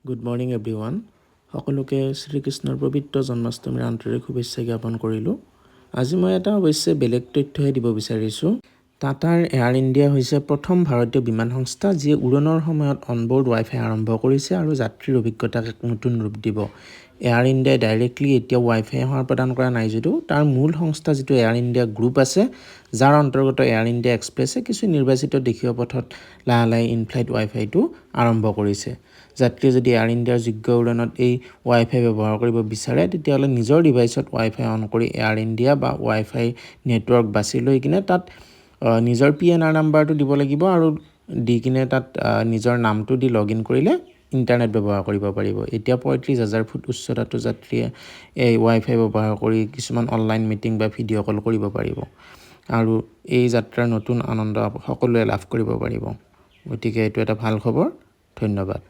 good morning everyone সকলোকে শ্ৰীকৃষ্ণৰ পবিত্ৰ জন্মাষ্টমীৰ আন্তৰিক শুভেচ্ছা জ্ঞাপন কৰিলোঁ আজি মই এটা অৱশ্যে বেলেগ তথ্যহে দিব বিচাৰিছোঁ টাটাৰ এয়াৰ ইণ্ডিয়া হৈছে প্ৰথম ভাৰতীয় বিমান সংস্থা যিয়ে উৰণৰ সময়ত অনবোৰ্ড ৱাইফাই আৰম্ভ কৰিছে আৰু যাত্ৰীৰ অভিজ্ঞতাক এক নতুন ৰূপ দিব এয়াৰ ইণ্ডিয়াই ডাইৰেক্টলি এতিয়া ৱাইফাই সেৱা প্ৰদান কৰা নাই যদিও তাৰ মূল সংস্থা যিটো এয়াৰ ইণ্ডিয়া গ্ৰুপ আছে যাৰ অন্তৰ্গত এয়াৰ ইণ্ডিয়া এক্সপ্ৰেছে কিছু নিৰ্বাচিত দেশীয় পথত লাহে ইনফ্লাইট ৱাইফাইটো আৰম্ভ কৰিছে যাত্ৰীয়ে যদি এয়াৰ ইণ্ডিয়াৰ যোগ্য উৰণত এই ৱাইফাই ব্যৱহাৰ কৰিব বিচাৰে তেতিয়াহ'লে নিজৰ ডিভাইচত ৱাইফাই অন কৰি এয়াৰ ইণ্ডিয়া বা ৱাইফাই নেটৱৰ্ক বাছি লৈ কিনে তাত নিজৰ PNR নাম্বাৰটো দিব লাগিব আৰু দি কিনে তাত নিজৰ নামটো দি লগইন কৰিলে ইণ্টাৰনেট ব্যৱহাৰ কৰিব পাৰিব এতিয়া ৩৫,০০০ ফুট উচ্চতাটো যাত্ৰীয়ে এই ৱাইফাই ব্যৱহাৰ কৰি কিছুমান অনলাইন মিটিং বা ভিডিঅ' কল কৰিব পাৰিব আৰু এই যাত্ৰাৰ নতুন আনন্দ সকলোৱে লাভ কৰিব পাৰিব গতিকে এইটো এটা ভাল খবৰ ধন্যবাদ